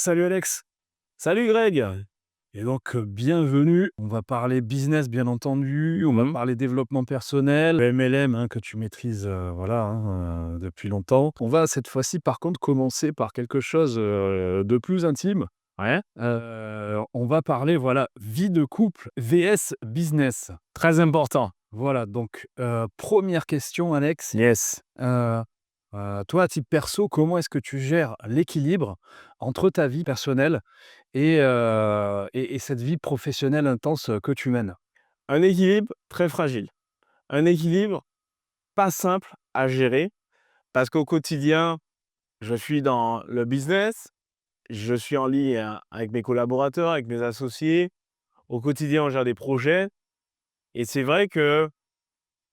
Salut Alex. Salut Greg! Et donc, bienvenue. On va parler business, bien entendu. On va Mmh. parler développement personnel, le MLM, hein, que tu maîtrises, voilà, hein, depuis longtemps. On va cette fois-ci, par contre, commencer par quelque chose de plus intime. Ouais, On va parler, voilà, vie de couple vs business. très important. Voilà, donc, première question, Alex. Yes. Heu Toi, à titre perso, comment est-ce que tu gères l'équilibre entre ta vie personnelle et cette vie professionnelle intense, que tu mènes? Un équilibre très fragile. Un équilibre pas simple à gérer parce qu'au quotidien, je suis dans le business, je suis en lien avec mes collaborateurs, avec mes associés. Au quotidien, on gère des projets et c'est vrai que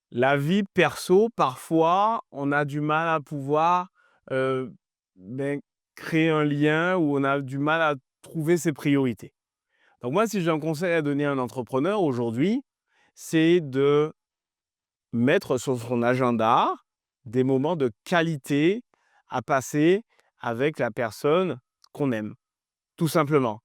la vie perso, parfois, on a du mal à pouvoir, heu, beh, créer un lien ou on a du mal à trouver ses priorités. Donc moi, si j'ai un conseil à donner à un entrepreneur aujourd'hui, c'est de mettre sur son agenda des moments de qualité à passer avec la personne qu'on aime, tout simplement.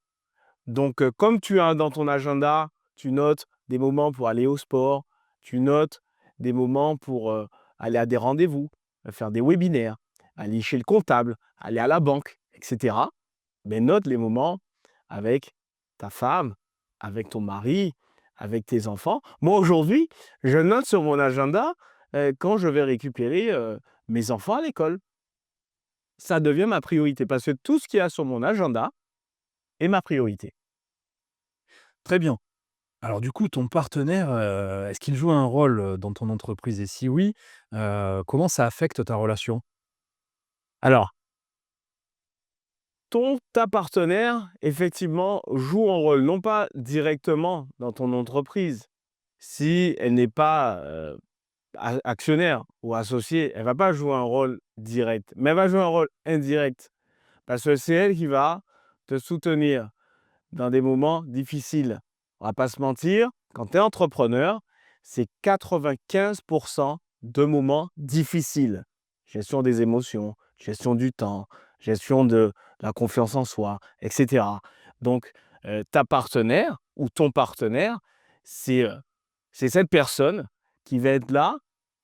Donc, comme tu as dans ton agenda, tu notes des moments pour aller au sport, tu notes des moments pour, aller à des rendez-vous, faire des webinaires, aller chez le comptable, aller à la banque et cetera. Mais note les moments avec ta femme, avec ton mari, avec tes enfants. Moi, aujourd'hui, je note sur mon agenda, quand je vais récupérer, mes enfants à l'école. Ça devient ma priorité parce que tout ce qu'il y a sur mon agenda est ma priorité. Très bien. Alors du coup, ton partenaire, est-ce qu'il joue un rôle, dans ton entreprise et si oui, comment ça affecte ta relation? Alors, ta partenaire, effectivement, joue un rôle, non pas directement dans ton entreprise. Si elle n'est pas, actionnaire ou associée, elle va pas jouer un rôle direct, mais elle va jouer un rôle indirect. Parce que c'est elle qui va te soutenir dans des moments difficiles. On va pas se mentir, quand tu es entrepreneur, c'est 95 de moments difficiles. Gestion des émotions, gestion du temps, gestion de la confiance en soi, et cetera. Donc, ta partenaire ou ton partenaire, c'est, c'est cette personne qui va être là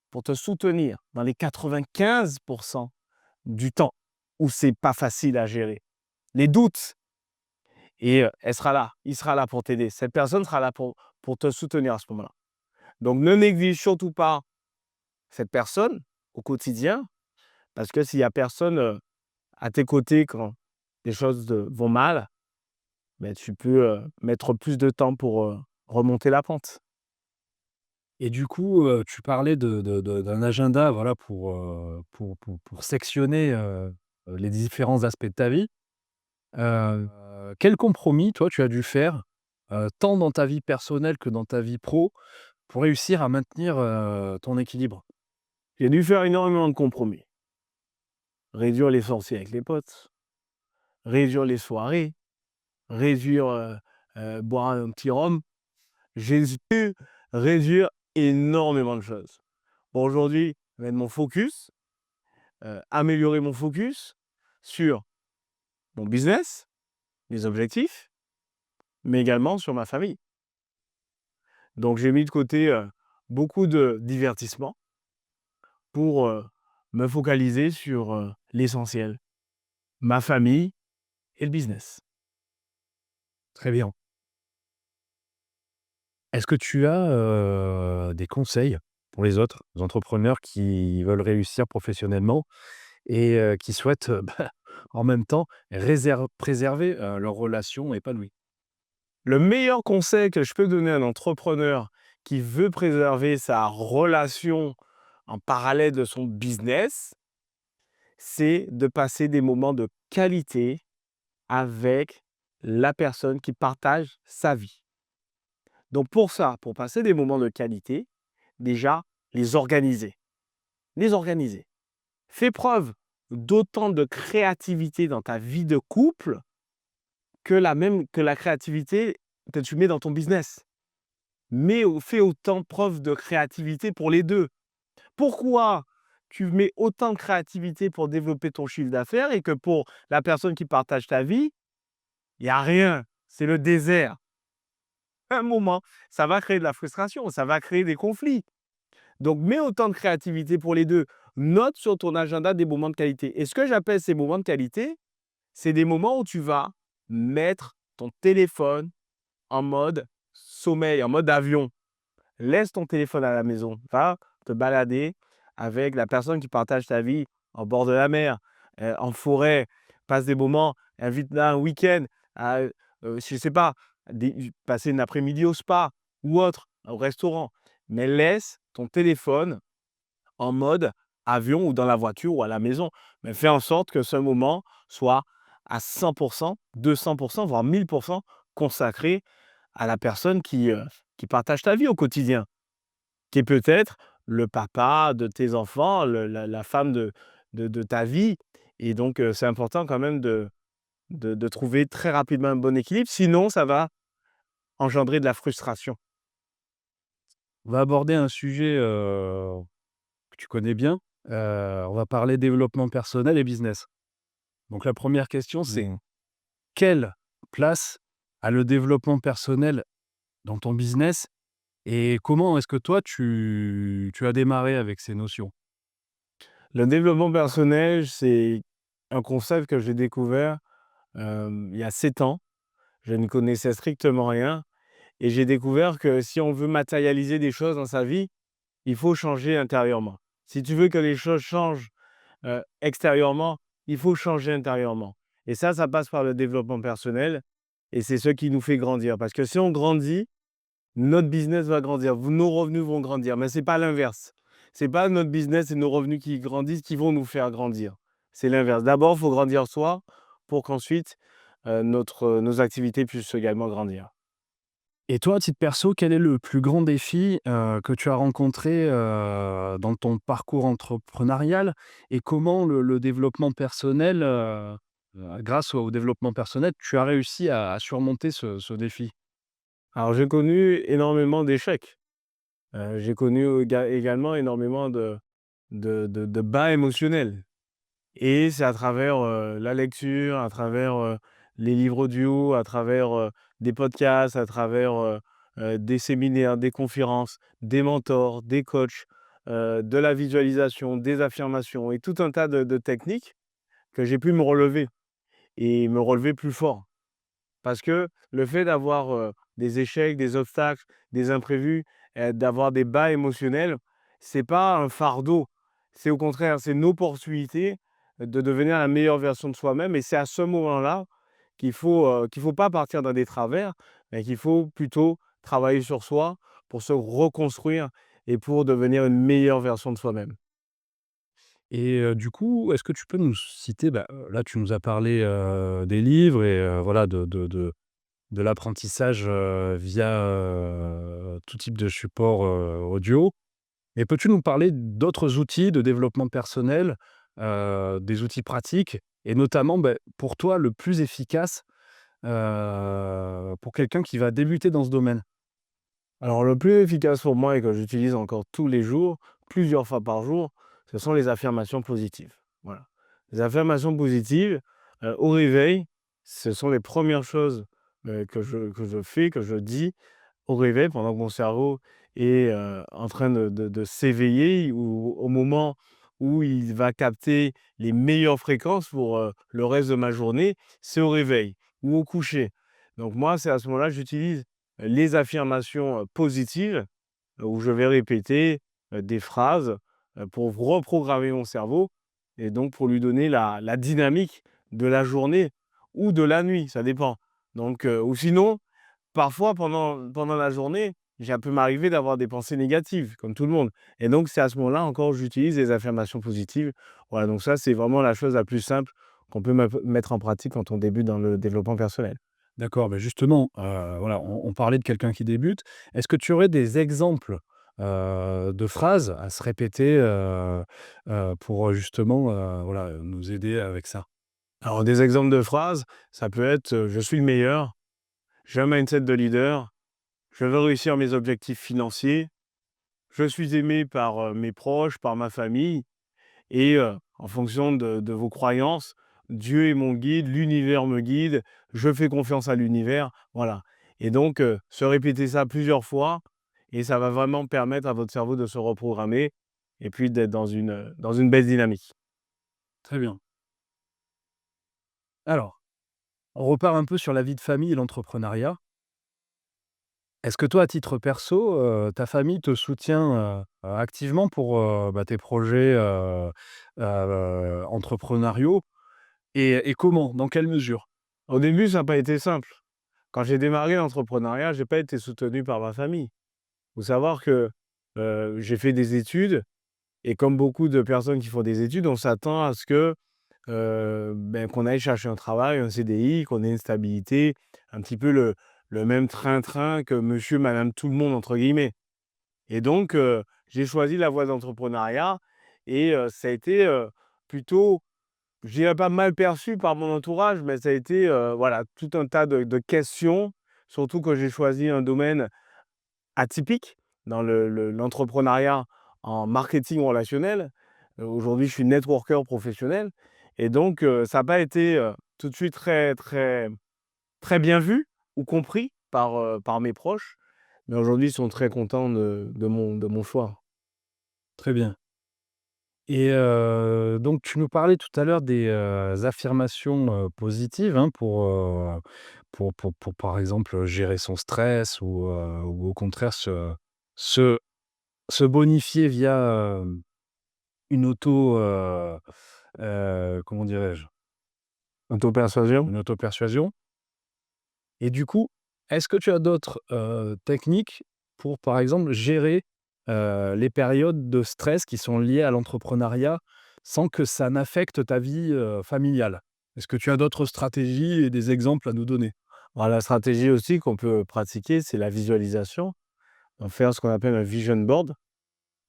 pour te soutenir dans les 95 du temps où c'est pas facile à gérer. Les doutes et elle sera là, il sera là pour t'aider. Cette personne sera là pour te soutenir à ce moment-là. Donc ne néglige surtout pas cette personne au quotidien parce que s'il y a personne, à tes côtés quand les choses, vont mal, beh, tu peux, mettre plus de temps pour, remonter la pente. Et du coup, tu parlais d'un agenda, voilà, pour sectionner, les différents aspects de ta vie. Quel compromis, toi, tu as dû faire, tant dans ta vie personnelle que dans ta vie pro, pour réussir à maintenir, ton équilibre? J'ai dû faire énormément de compromis. Réduire les sorties avec les potes, réduire les soirées, réduire, boire un petit rhum. J'ai dû réduire énormément de choses. Bon, aujourd'hui, mettre mon focus, améliorer mon focus sur mon business, mes objectifs, mais également sur ma famille. Donc j'ai mis de côté, beaucoup de divertissements pour, me focaliser sur, l'essentiel, ma famille et le business. Très bien. Est-ce que tu as, des conseils pour les autres entrepreneurs qui veulent réussir professionnellement et qui souhaitent, bah, en même temps préserver, leur relation épanouie? Le meilleur conseil que je peux donner à un entrepreneur qui veut préserver sa relation en parallèle de son business, c'est de passer des moments de qualité avec la personne qui partage sa vie. Donc pour ça, pour passer des moments de qualité, déjà, les organiser. Les organiser. Fais preuve d'autant de créativité dans ta vie de couple que la créativité que tu mets dans ton business. Mais fais autant preuve de créativité pour les 2. Pourquoi tu mets autant de créativité pour développer ton chiffre d'affaires et que pour la personne qui partage ta vie, il y a rien, c'est le désert. À un moment, ça va créer de la frustration, ça va créer des conflits. Donc, mets autant de créativité pour les 2. Note sur ton agenda des moments de qualité et ce que j'appelle ces moments de qualité, c'est des moments où tu vas mettre ton téléphone en mode sommeil, en mode avion. Laisse ton téléphone à la maison. Va te balader avec la personne qui partage ta vie en bord de la mer, en forêt. Passe des moments, invite-la un week-end à, je sais pas, passer une après-midi au spa ou autre, au restaurant. Mais laisse ton téléphone en mode avion ou dans la voiture ou à la maison. Mais fais en sorte que ce moment soit à 100%, 200%, voire 1000% consacré à la personne qui partage ta vie au quotidien, qui est peut-être le papa de tes enfants, la femme de ta vie. Et donc, c'est important quand même de trouver très rapidement un bon équilibre. Sinon, ça va engendrer de la frustration. On va aborder un sujet, que tu connais bien. On va parler développement personnel et business. Donc la première question, c'est: Mmh. quelle place a le développement personnel dans ton business et comment est-ce que toi tu as démarré avec ces notions? Le développement personnel, c'est un concept que j'ai découvert, il y a 7 ans. Je ne connaissais strictement rien et j'ai découvert que si on veut matérialiser des choses dans sa vie, il faut changer intérieurement. Si tu veux que les choses changent, extérieurement, il faut changer intérieurement et ça passe par le développement personnel et c'est ce qui nous fait grandir. Parce que si on grandit, notre business va grandir, nos revenus vont grandir, mais c'est pas l'inverse. C'est pas notre business et nos revenus qui grandissent qui vont nous faire grandir. C'est l'inverse. D'abord, il faut grandir soi pour qu'ensuite, nos activités puissent également grandir. Et toi, à titre perso, quel est le plus grand défi, que tu as rencontré, dans ton parcours entrepreneurial? Et comment le développement personnel, grâce au développement personnel, tu as réussi à surmonter ce défi? Alors j'ai connu énormément d'échecs. J'ai connu également énormément de bas émotionnels et c'est à travers, la lecture, à travers, les livres audio, à travers, des podcasts, à travers, des séminaires, des conférences, des mentors, des coachs, de la visualisation, des affirmations et tout un tas de techniques que j'ai pu me relever et me relever plus fort. Parce que le fait d'avoir, des échecs, des obstacles, des imprévus, d'avoir des bas émotionnels, c'est pas un fardeau. C'est au contraire, c'est une opportunité de devenir la meilleure version de soi-même et c'est à ce moment-là qu'il faut pas partir dans des travers, mais qu'il faut plutôt travailler sur soi pour se reconstruire et pour devenir une meilleure version de soi-même. Et du coup, est-ce que tu peux nous citer, bah, là, tu nous as parlé, des livres et voilà, de l'apprentissage, via, tout type de support, audio. Et peux-tu nous parler d'autres outils de développement personnel, des outils pratiques et notamment, beh, pour toi, le plus efficace, pour quelqu'un qui va débuter dans ce domaine? Alors le plus efficace pour moi et que j'utilise encore tous les jours, plusieurs fois par jour, ce sont les affirmations positives. Voilà. Les affirmations positives, au réveil, ce sont les premières choses, que je fais, que je dis au réveil pendant que mon cerveau est, en train de s'éveiller ou au moment où il va capter les meilleures fréquences pour, le reste de ma journée, c'est au réveil ou au coucher. Donc moi, c'est à ce moment-là que j'utilise les affirmations, positives, où je vais répéter, des phrases, pour reprogrammer mon cerveau et donc pour lui donner la dynamique de la journée ou de la nuit, ça dépend. Donc ou sinon, parfois pendant la journée, ça peut m'arriver d'avoir des pensées négatives comme tout le monde et donc c'est à ce moment-là encore j'utilise les affirmations positives. Voilà, donc ça, c'est vraiment la chose la plus simple qu'on peut mettre en pratique quand on débute dans le développement personnel. D'accord, bah, justement, voilà, on parlait de quelqu'un qui débute. Est-ce que tu aurais des exemples, de phrases à se répéter, pour, justement, voilà, nous aider avec ça? Alors des exemples de phrases, ça peut être, «Je suis le meilleur», «J'ai un mindset de leader», «Je veux réussir mes objectifs financiers», «Je suis aimé par, mes proches, par ma famille» et en fonction de vos croyances, Dieu est mon guide, l'univers me guide, je fais confiance à l'univers, voilà. Et donc, se répéter ça plusieurs fois et ça va vraiment permettre à votre cerveau de se reprogrammer et puis d'être dans une belle dynamique. Très bien. Alors, on repart un peu sur la vie de famille et l'entrepreneuriat. Est-ce que toi, à titre perso, ta famille te soutient, activement pour, tes projets, entrepreneuriaux et comment? Dans quelle mesure? Au début, ça n'a pas été simple. Quand j'ai démarré l'entrepreneuriat, j'ai pas été soutenu par ma famille. Faut savoir que, j'ai fait des études et comme beaucoup de personnes qui font des études, on s'attend à ce que, qu'on aille chercher un travail, un CDI, qu'on ait une stabilité, un petit peu le même train-train que monsieur, madame tout le monde entre guillemets et donc j'ai choisi la voie d'entrepreneuriat et ça a été, plutôt, je dirais pas mal perçu par mon entourage, mais ça a été, voilà, tout un tas de questions, surtout que j'ai choisi un domaine atypique dans l'entrepreneuriat en marketing relationnel. Aujourd'hui, je suis networker professionnel et donc ça n'a pas été, tout de suite très, très, très bien vu ou compris par mes proches. Mais aujourd'hui, ils sont très contents de mon choix. Très bien. Et donc tu nous parlais tout à l'heure des, affirmations, positives, hein, pour par exemple, gérer son stress ou au contraire se se bonifier via, une auto, comment dirais-je? Auto-persuasion? Une auto-persuasion. Et du coup, est-ce que tu as d'autres, techniques pour, par exemple, gérer, les périodes de stress qui sont liées à l'entrepreneuriat, sans que ça n'affecte ta vie, familiale? Est-ce que tu as d'autres stratégies et des exemples à nous donner? Alors la stratégie aussi qu'on peut pratiquer, c'est la visualisation. Donc faire ce qu'on appelle un vision board.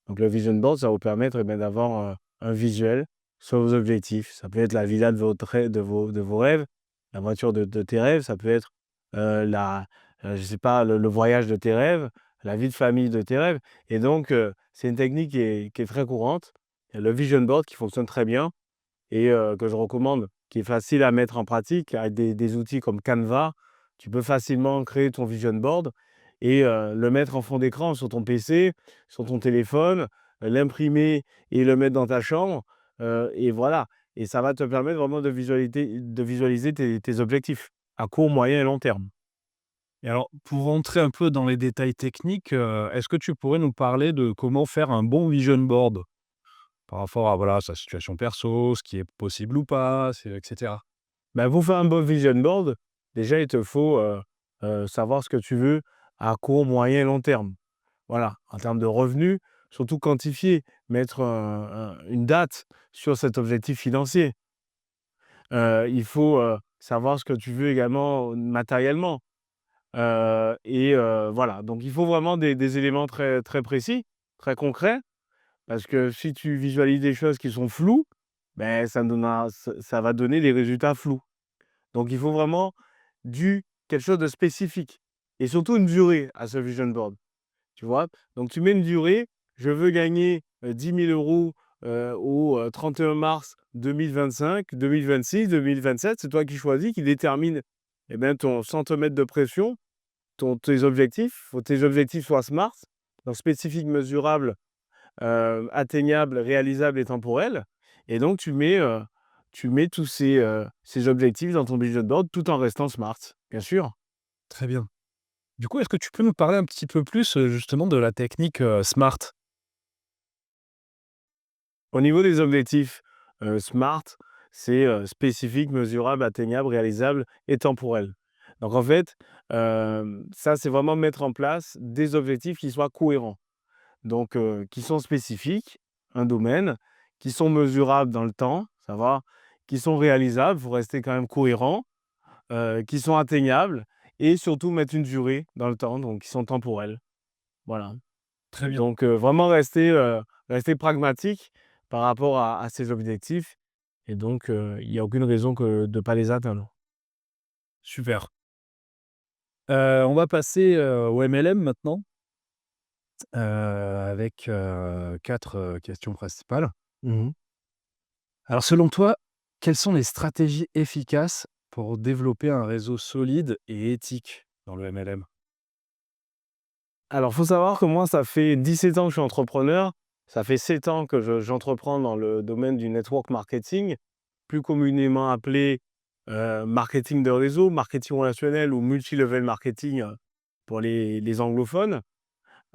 Donc le vision board, ça va vous permettre, d'avoir, un visuel sur vos objectifs. Ça peut être la villa de votre rê de vos rêves, la voiture de tes rêves, ça peut être, la je sais pas, le voyage de tes rêves, la vie de famille de tes rêves et donc c'est une technique qui est très courante. Il y a le vision board qui fonctionne très bien et que je recommande, qui est facile à mettre en pratique avec des outils comme Canva. Tu peux facilement créer ton vision board et le mettre en fond d'écran sur ton PC, sur ton téléphone, l'imprimer et le mettre dans ta chambre, et voilà et ça va te permettre vraiment de visualiser tes objectifs à court, moyen et long terme. Et alors, pour rentrer un peu dans les détails techniques, est-ce que tu pourrais nous parler de comment faire un bon vision board? Par rapport à, voilà, sa situation perso, ce qui est possible ou pas, c'est et cetera. Bah, pour faire un bon vision board, déjà il te faut, savoir ce que tu veux à court, moyen et long terme. Voilà, en termes de revenus, surtout quantifier, mettre une date sur cet objectif financier. Il faut, savoir ce que tu veux également matériellement, et voilà, donc il faut vraiment des éléments très, très précis, très concrets, parce que si tu visualises des choses qui sont floues, ben ça va donner des résultats flous. Donc il faut vraiment quelque chose de spécifique et surtout une durée à ce vision board. Tu vois? Donc tu mets une durée, je veux gagner, 10 000 € au 31 mars 2025, 2026, 2027. C'est toi qui choisis, qui détermine, ton centimètre de pression, tes objectifs. Faut que tes objectifs soient SMART, donc spécifiques, mesurables, atteignables, réalisables et temporels et donc tu mets tous ces objectifs dans ton vision board tout en restant SMART, bien sûr. Très bien. Du coup, est-ce que tu peux nous parler un petit peu plus, justement de la technique, SMART? Au niveau des objectifs, SMART, c'est, spécifique, mesurable, atteignable, réalisable et temporel. Donc en fait, ça, c'est vraiment mettre en place des objectifs qui soient cohérents. Donc qui sont spécifiques, un domaine, qui sont mesurables dans le temps, ça va, qui sont réalisables, il faut rester quand même cohérent, qui sont atteignables et surtout mettre une durée dans le temps, donc qui sont temporels. Voilà. Très bien, Donc vraiment rester pragmatique par rapport à ces objectifs et donc il y a aucune raison que de ne pas les atteindre. super. On va passer, au MLM maintenant, avec, 4, questions principales. Mmh. Alors selon toi, Quelles sont les stratégies efficaces pour développer un réseau solide et éthique dans le MLM? Alors, faut savoir que moi, ça fait 17 ans que je suis entrepreneur. Ça fait 7 ans que j'entreprends dans le domaine du network marketing, plus communément appelé marketing de réseau, marketing relationnel ou multi-level marketing pour les anglophones.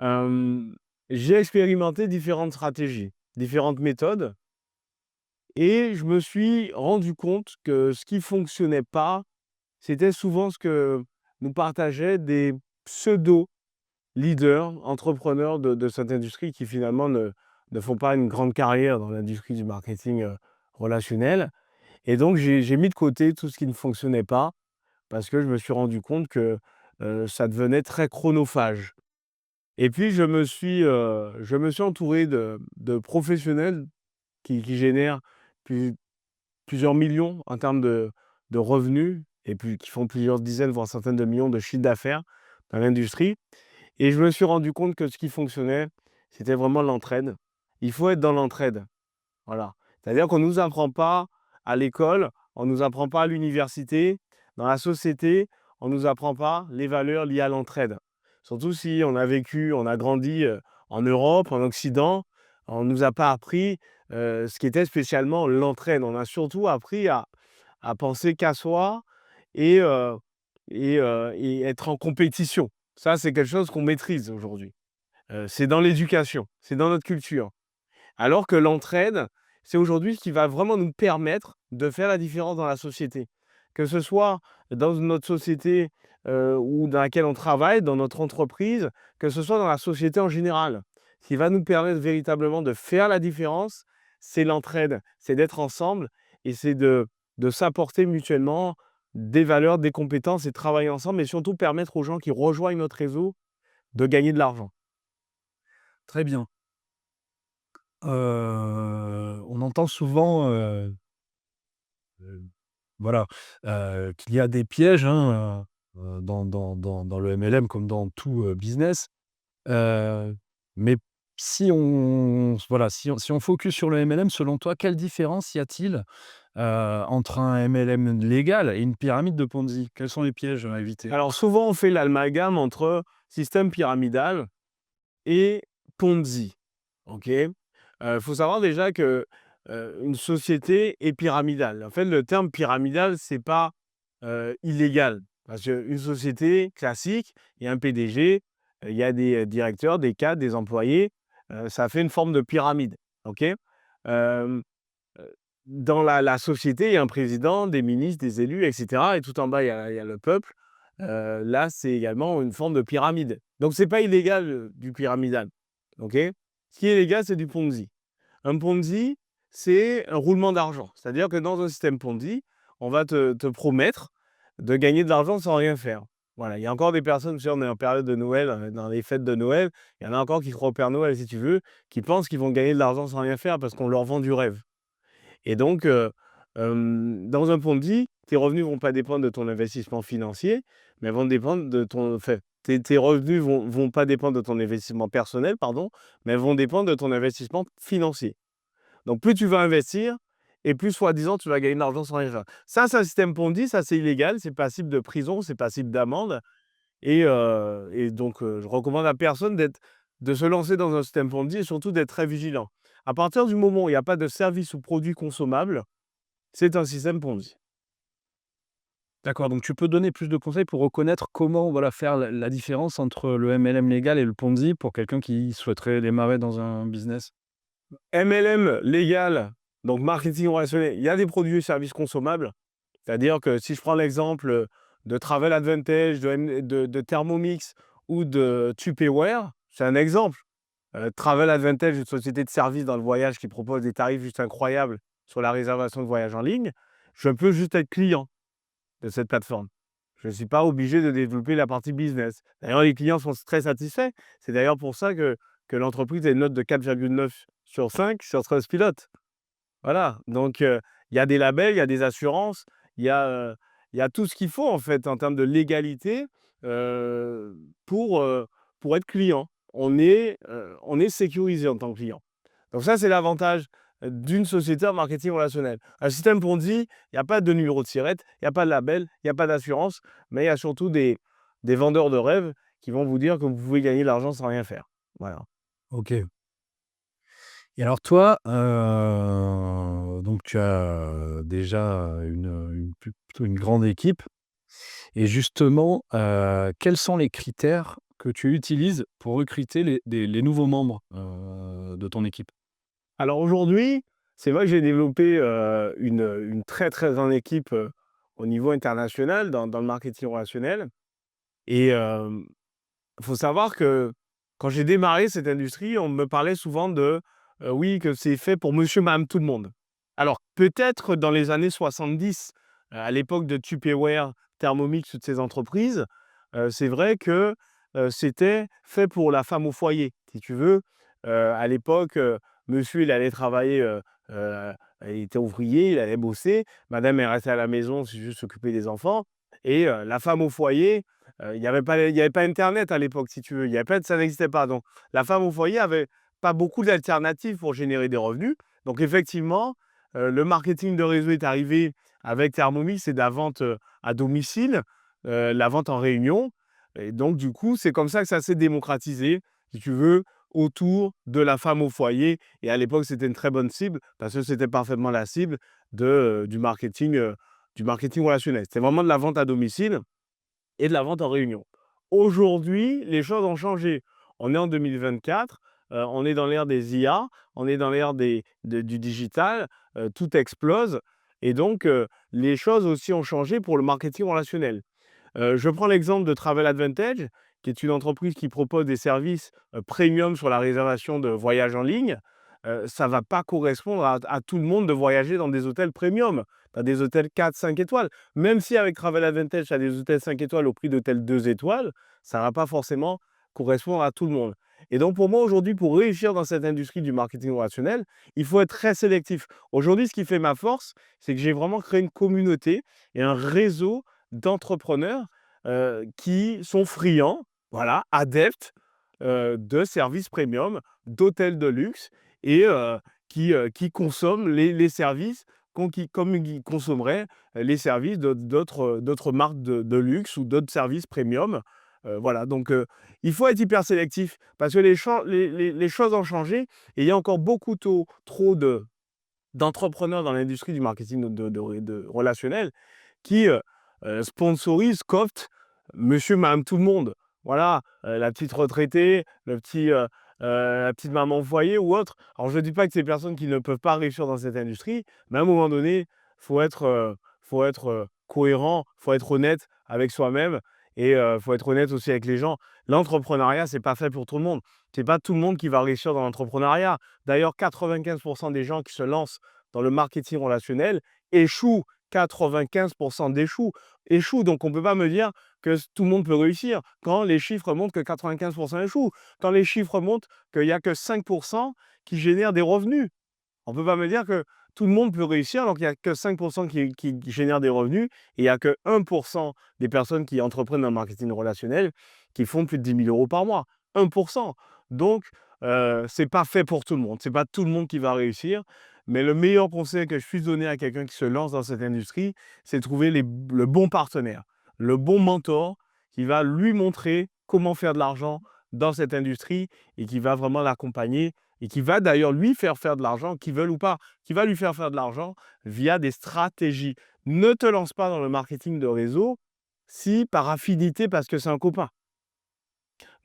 Euh, j'ai expérimenté différentes stratégies, différentes méthodes, et je me suis rendu compte que ce qui fonctionnait pas, c'était souvent ce que nous partageaient des pseudo leaders, entrepreneurs de cette industrie qui finalement ne font pas une grande carrière dans l'industrie du marketing relationnel. Et donc, j'ai mis de côté tout ce qui ne fonctionnait pas parce que je me suis rendu compte que ça devenait très chronophage. Et puis, je me suis entouré de professionnels qui génèrent plus- plusieurs millions en termes de revenus et puis qui font plusieurs dizaines, voire centaines de millions de chiffres d'affaires dans l'industrie. Et je me suis rendu compte que ce qui fonctionnait, c'était vraiment l'entraide. Il faut être dans l'entraide, voilà. C'est-à-dire qu'on ne nous apprend pas à l'école, on ne nous apprend pas à l'université, dans la société, on ne nous apprend pas les valeurs liées à l'entraide. Surtout si on a vécu, on a grandi en Europe, en Occident, on ne nous a pas appris ce qu'était spécialement l'entraide. On a surtout appris à penser qu'à soi et, euh, et être en compétition. Ça, c'est quelque chose qu'on maîtrise aujourd'hui. C'est dans l'éducation, c'est dans notre culture. Alors que l'entraide, c'est aujourd'hui ce qui va vraiment nous permettre de faire la différence dans la société. Que ce soit dans notre société ou dans laquelle on travaille, dans notre entreprise, que ce soit dans la société en général. Ce qui va nous permettre véritablement de faire la différence, c'est l'entraide, c'est d'être ensemble et c'est de s'apporter mutuellement des valeurs, des compétences et travailler ensemble, mais surtout permettre aux gens qui rejoignent notre réseau de gagner de l'argent. Très bien. On entend souvent, heu, voilà, qu'il y a des pièges, hein, dans le MLM comme dans tout, business. Mais si on focus sur le MLM, selon toi, quelle différence y a-t-il, entre un MLM légal et une pyramide de Ponzi? Quels sont les pièges à éviter? Alors souvent, on fait l'amalgame entre système pyramidal et Ponzi. OK? Faut savoir déjà que, une société est pyramidale. En fait, le terme pyramidal, c'est pas, illégal. Parce qu'une société classique, il y a un PDG, il y a des, directeurs, des cadres, des employés, ça fait une forme de pyramide. OK? Hem, dans la société, il y a un président, des ministres, des élus et cetera et tout en bas, il y a le peuple. Là, c'est également une forme de pyramide. Donc c'est pas illégal, du pyramidal. OK? Ce qui est légal, c'est du Ponzi. Un Ponzi, c'est un roulement d'argent. C'est-à-dire que dans un système Ponzi, on va te promettre de gagner de l'argent sans rien faire. Voilà, il y a encore des personnes, tu sais, on est en période de Noël, dans les fêtes de Noël, il y en a encore qui croient au Père Noël, si tu veux, qui pensent qu'ils vont gagner de l'argent sans rien faire parce qu'on leur vend du rêve. Et donc, dans un Ponzi, tes revenus vont pas dépendre de ton investissement financier, mais vont dépendre de ton enfin, tes revenus vont pas dépendre de ton investissement personnel, pardon, mais vont dépendre de ton investissement financier. Donc plus tu vas investir et plus soi-disant tu vas gagner de l'argent sans rien faire. Ça, c'est un système Ponzi, ça c'est illégal, c'est passible de prison, c'est passible d'amende et donc je recommande à personne de se lancer dans un système Ponzi et surtout d'être très vigilant. À partir du moment où il y a pas de service ou produit consommable, c'est un système Ponzi. D'accord, donc tu peux donner plus de conseils pour reconnaître comment, voilà, faire la différence entre le MLM légal et le Ponzi pour quelqu'un qui souhaiterait démarrer dans un business? MLM légal, donc marketing relationnel, il y a des produits et services consommables. C'est-à-dire que si je prends l'exemple de Travel Advantage, de Thermomix ou de Tupperware, c'est un exemple. Travel Advantage, une société de services dans le voyage qui propose des tarifs juste incroyables sur la réservation de voyage en ligne. Je peux juste être client de cette plateforme. Je ne suis pas obligé de développer la partie business. D'ailleurs, les clients sont très satisfaits. C'est d'ailleurs pour ça que l'entreprise a une note de 4,9 sur 5 sur Trustpilot. Voilà, donc il y a des labels, il y a des assurances, il y a, heu, il y a tout ce qu'il faut en fait en termes de légalité, heu, pour, heu, pour être client. On est sécurisé en tant que client. Donc ça, c'est l'avantage d'une société en marketing relationnel. Un système Ponzi, il y a pas de numéro de SIRET, il y a pas de label, il y a pas d'assurance, mais il y a surtout des vendeurs de rêves qui vont vous dire que vous pouvez gagner de l'argent sans rien faire. Voilà. OK. Et alors toi, donc tu as, déjà, plutôt une grande équipe et justement, quels sont les critères que tu utilises pour recruter les nouveaux membres, de ton équipe? Alors aujourd'hui, c'est vrai que j'ai développé, une très, très grande équipe, au niveau international dans le marketing relationnel et il faut savoir que quand j'ai démarré cette industrie, on me parlait souvent de, oui, que c'est fait pour monsieur, madame, tout le monde. Alors peut-être dans les années 70, à l'époque de Tupperware, Thermomix, toutes ces entreprises, c'est vrai que, c'était fait pour la femme au foyer, si tu veux. À l'époque, monsieur, il allait travailler, heu, il était ouvrier, il allait bosser. Madame, elle restait à la maison, c'est juste s'occuper des enfants et la femme au foyer, il y avait pas internet à l'époque, si tu veux. Il y avait pas ça n'existait pas. Donc la femme au foyer avait pas beaucoup d'alternatives pour générer des revenus. Donc effectivement, le marketing de réseau est arrivé avec Thermomix et de la vente, à domicile, la vente en réunion et donc du coup, c'est comme ça que ça s'est démocratisé, si tu veux, autour de la femme au foyer et à l'époque, c'était une très bonne cible parce que c'était parfaitement la cible du marketing relationnel. C'était vraiment de la vente à domicile et de la vente en réunion. Aujourd'hui, les choses ont changé. On est en 2024, on est dans l'ère des IA, on est dans l'ère du digital, tout explose et donc les choses aussi ont changé pour le marketing relationnel. Je prends l'exemple de Travel Advantage, qui est une entreprise qui propose des services, premium sur la réservation de voyages en ligne. Ça va pas correspondre à tout le monde de voyager dans des hôtels premium, dans des hôtels 4, 5 étoiles. Même si avec Travel Advantage, tu as des hôtels 5 étoiles au prix d'hôtels 2 étoiles, ça va pas forcément correspondre à tout le monde. Et donc pour moi aujourd'hui, pour réussir dans cette industrie du marketing relationnel, il faut être très sélectif. Aujourd'hui, ce qui fait ma force, c'est que j'ai vraiment créé une communauté et un réseau d'entrepreneurs, qui sont friands, voilà, adeptes, de services premium, d'hôtels de luxe et qui consomment les services comme ils consommeraient les services d'autres marques de luxe ou d'autres services premium. Voilà, donc il faut être hyper sélectif parce que les choses ont changé et il y a encore beaucoup trop d'entrepreneurs dans l'industrie du marketing de relationnel qui, sponsorisent, cooptent monsieur, madame, tout le monde. Voilà, la petite retraitée, la petite maman au foyer ou autre. Alors je ne dis pas que c'est des personnes qui ne peuvent pas réussir dans cette industrie, mais à un moment donné, faut être cohérent, faut être honnête avec soi-même et faut être honnête aussi avec les gens. L'entrepreneuriat, c'est pas fait pour tout le monde. C'est pas tout le monde qui va réussir dans l'entrepreneuriat. D'ailleurs, 95 des gens qui se lancent dans le marketing relationnel échouent. 95 échouent. Donc on ne peut pas me dire que tout le monde peut réussir quand les chiffres montrent que 95 échouent. Quand les chiffres montrent qu'il n'y a que 5 qui génèrent des revenus. On ne peut pas me dire que tout le monde peut réussir, donc il n'y a que 5 qui génèrent des revenus et il n'y a que 1 des personnes qui entreprennent dans le marketing relationnel qui font plus de 10 000 € par mois. 1. Donc, ce n'est pas fait pour tout le monde. Ce n'est pas tout le monde qui va réussir. Mais le meilleur conseil que je puisse donner à quelqu'un qui se lance dans cette industrie, c'est de trouver le bon partenaire, le bon mentor qui va lui montrer comment faire de l'argent dans cette industrie et qui va vraiment l'accompagner et qui va d'ailleurs lui faire de l'argent, qu'il veuille ou pas, qui va lui faire de l'argent via des stratégies. Ne te lance pas dans le marketing de réseau si par affinité parce que c'est un copain.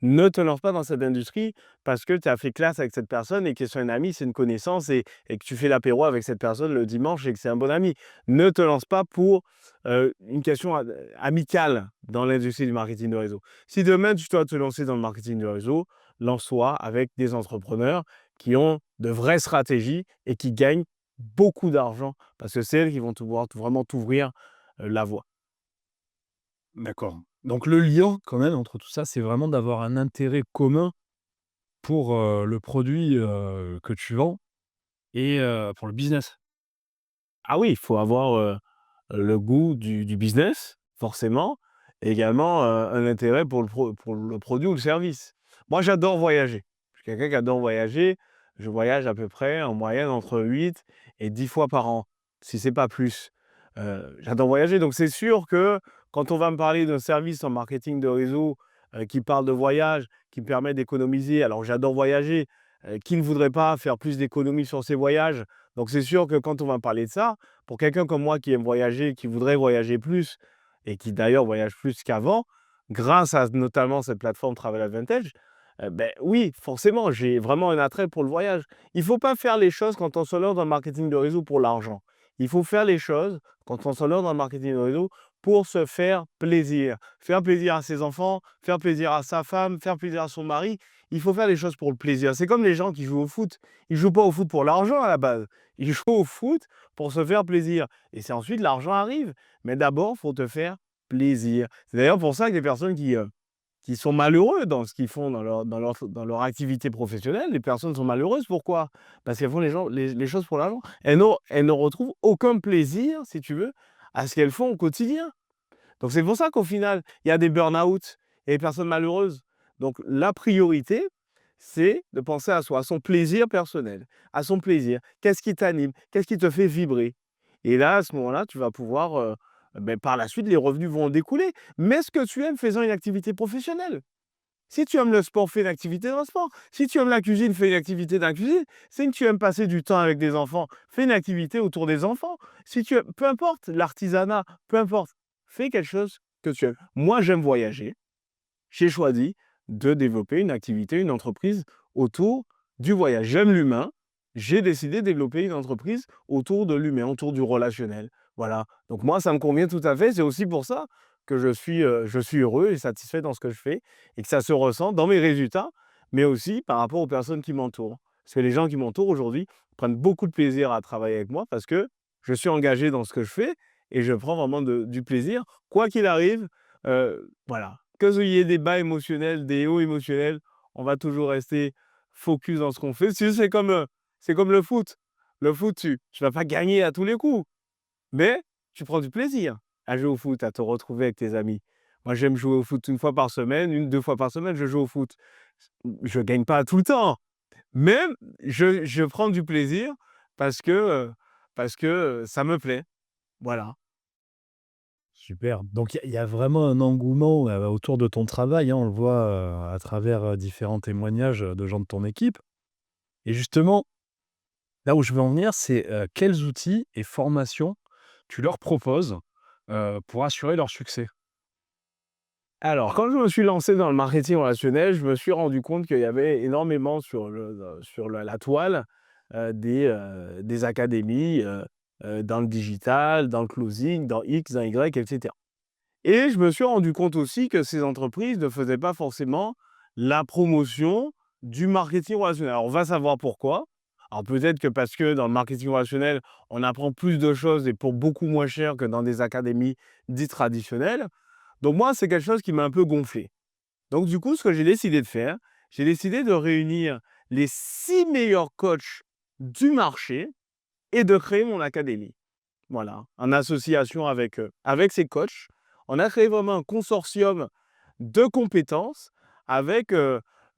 Ne te lance pas dans cette industrie parce que tu as fait classe avec cette personne et que c'est un ami, c'est une connaissance et que tu fais l'apéro avec cette personne le dimanche et que c'est un bon ami. Ne te lance pas pour une question amicale dans l'industrie du marketing de réseau. Si demain tu dois te lancer dans le marketing de réseau, lance-toi avec des entrepreneurs qui ont de vraies stratégies et qui gagnent beaucoup d'argent parce que c'est elles qui vont pouvoir vraiment t'ouvrir la voie. D'accord. Donc le lien quand même entre tout ça, c'est vraiment d'avoir un intérêt commun pour, le produit, que tu vends et pour le business. Ah oui, il faut avoir le goût du business, forcément, et également, un intérêt pour le produit ou le service. Moi, j'adore voyager. Je suis quelqu'un qui adore voyager. je voyage à peu près en moyenne entre 8 et 10 fois par an, si c'est pas plus. J'adore voyager, donc c'est sûr que quand on va me parler d'un service en marketing de réseau, qui parle de voyage, qui me permet d'économiser, alors j'adore voyager, qui ne voudrait pas faire plus d'économies sur ses voyages? Donc c'est sûr que quand on va me parler de ça, pour quelqu'un comme moi qui aime voyager, qui voudrait voyager plus et qui d'ailleurs voyage plus qu'avant, grâce à notamment cette plateforme Travel Advantage, oui, forcément, j'ai vraiment un attrait pour le voyage. Il ne faut pas faire les choses quand on se lance dans le marketing de réseau pour l'argent. Il faut faire les choses quand on se lance dans le marketing de réseau pour se faire plaisir. Faire plaisir à ses enfants, faire plaisir à sa femme, faire plaisir à son mari. Il faut faire les choses pour le plaisir. C'est comme les gens qui jouent au foot. Ils ne jouent pas au foot pour l'argent à la base. Ils jouent au foot pour se faire plaisir. Et c'est ensuite l'argent arrive. Mais d'abord, il faut te faire plaisir. C'est d'ailleurs pour ça que les personnes qui sont malheureux dans ce qu'ils font dans leur activité professionnelle, les personnes sont malheureuses. Pourquoi? Parce qu'elles font les choses pour l'argent. Elles ne retrouvent aucun plaisir, si tu veux, à ce qu'elles font au quotidien. Donc c'est pour ça qu'au final, il y a des burn-out et des personnes malheureuses. Donc la priorité, c'est de penser à soi, à son plaisir personnel, à son plaisir. Qu'est-ce qui t'anime? Qu'est-ce qui te fait vibrer? Et là, à ce moment-là, tu vas pouvoir, par la suite, les revenus vont découler. Mais ce que tu aimes faisant une activité professionnelle. Si tu aimes le sport, fais une activité dans le sport. Si tu aimes la cuisine, fais une activité dans la cuisine. Si tu aimes passer du temps avec des enfants, fais une activité autour des enfants. Si tu aimes, peu importe, l'artisanat, peu importe, fais quelque chose que tu aimes. Moi, j'aime voyager. J'ai choisi de développer une activité, une entreprise autour du voyage. J'aime l'humain. J'ai décidé de développer une entreprise autour de l'humain, autour du relationnel. Voilà. Donc moi, ça me convient tout à fait. C'est aussi pour ça que je suis heureux et satisfait dans ce que je fais et que ça se ressent dans mes résultats, mais aussi par rapport aux personnes qui m'entourent. Parce que les gens qui m'entourent aujourd'hui prennent beaucoup de plaisir à travailler avec moi parce que je suis engagé dans ce que je fais et je prends vraiment du plaisir, quoi qu'il arrive. Voilà. Qu'il y ait des bas émotionnels, des hauts émotionnels, on va toujours rester focus dans ce qu'on fait. C'est comme le foot. Le foot, tu ne vas pas gagner à tous les coups, mais tu prends du plaisir à jouer au foot, à te retrouver avec tes amis. Moi, j'aime jouer au foot une fois par semaine, 2 fois par semaine, je joue au foot. Je ne gagne pas tout le temps, mais je prends du plaisir parce que ça me plaît. Voilà. Super. Donc il y a vraiment un engouement, autour de ton travail, hein. On le voit, à travers, différents témoignages, de gens de ton équipe et justement, là où je veux en venir, c'est, quels outils et formations tu leur proposes, pour assurer leur succès? Alors, quand je me suis lancé dans le marketing relationnel, je me suis rendu compte qu'il y avait énormément sur la toile, des académies, dans le digital, dans le closing, dans X, dans Y, et cetera. Et je me suis rendu compte aussi que ces entreprises ne faisaient pas forcément la promotion du marketing relationnel. Alors, on va savoir pourquoi. Alors, peut-être que parce que dans le marketing relationnel, on apprend plus de choses et pour beaucoup moins cher que dans des académies dites traditionnelles. Donc moi, c'est quelque chose qui m'a un peu gonflé. Donc du coup, ce que j'ai décidé de faire, j'ai décidé de réunir les 6 meilleurs coachs du marché et de créer mon académie. Voilà, en association avec eux. Avec ces coachs, on a créé vraiment un consortium de compétences avec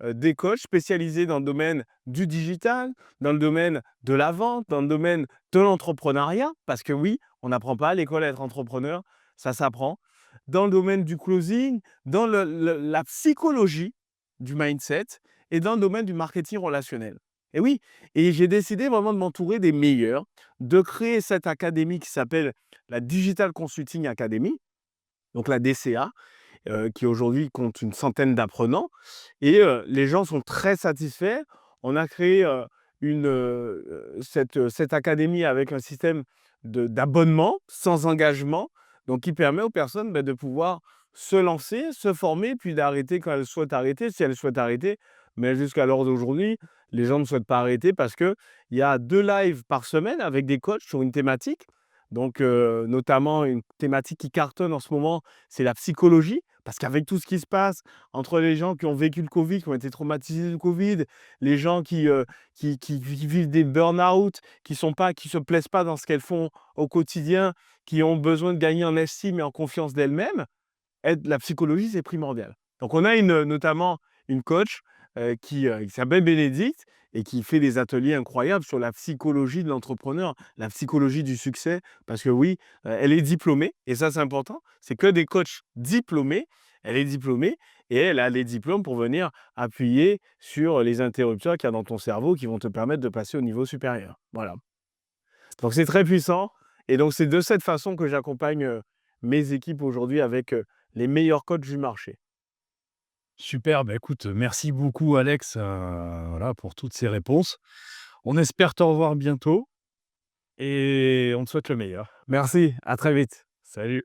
des coachs spécialisés dans le domaine du digital, dans le domaine de la vente, dans le domaine de l'entrepreneuriat, parce que oui, on n'apprend pas à l'école à être entrepreneur, ça s'apprend, dans le domaine du closing, dans la psychologie du mindset et dans le domaine du marketing relationnel. Et oui, et j'ai décidé vraiment de m'entourer des meilleurs, de créer cette académie qui s'appelle la Digital Consulting Academy, donc la DCA, qui aujourd'hui compte une centaine d'apprenants. Et les gens sont très satisfaits. On a créé cette académie avec un système d'abonnement sans engagement, donc qui permet aux personnes de pouvoir se lancer, se former, puis d'arrêter quand elles souhaitent arrêter, si elles souhaitent arrêter. Mais jusqu'à l'heure d'aujourd'hui, les gens ne souhaitent pas arrêter parce qu'il y a 2 lives par semaine avec des coachs sur une thématique. Donc, notamment une thématique qui cartonne en ce moment, c'est la psychologie. Parce qu'avec tout ce qui se passe entre les gens qui ont vécu le Covid, qui ont été traumatisés du Covid, les gens qui vivent des burn-out, qui se plaisent pas dans ce qu'elles font au quotidien, qui ont besoin de gagner en estime et en confiance d'elles-mêmes, la psychologie, c'est primordial. Donc on a notamment une coach qui s'appelle Bénédicte et qui fait des ateliers incroyables sur la psychologie de l'entrepreneur, la psychologie du succès. Parce que oui, elle est diplômée et ça, c'est important. C'est que des coachs diplômés. Elle est diplômée et elle a les diplômes pour venir appuyer sur les interrupteurs qu'il y a dans ton cerveau qui vont te permettre de passer au niveau supérieur. Voilà. Donc c'est très puissant et donc c'est de cette façon que j'accompagne, mes équipes aujourd'hui avec, les meilleurs coachs du marché. Super, bah, écoute, merci beaucoup Alex, voilà, pour toutes ces réponses. On espère te revoir bientôt et on te souhaite le meilleur. Merci, à très vite. Salut.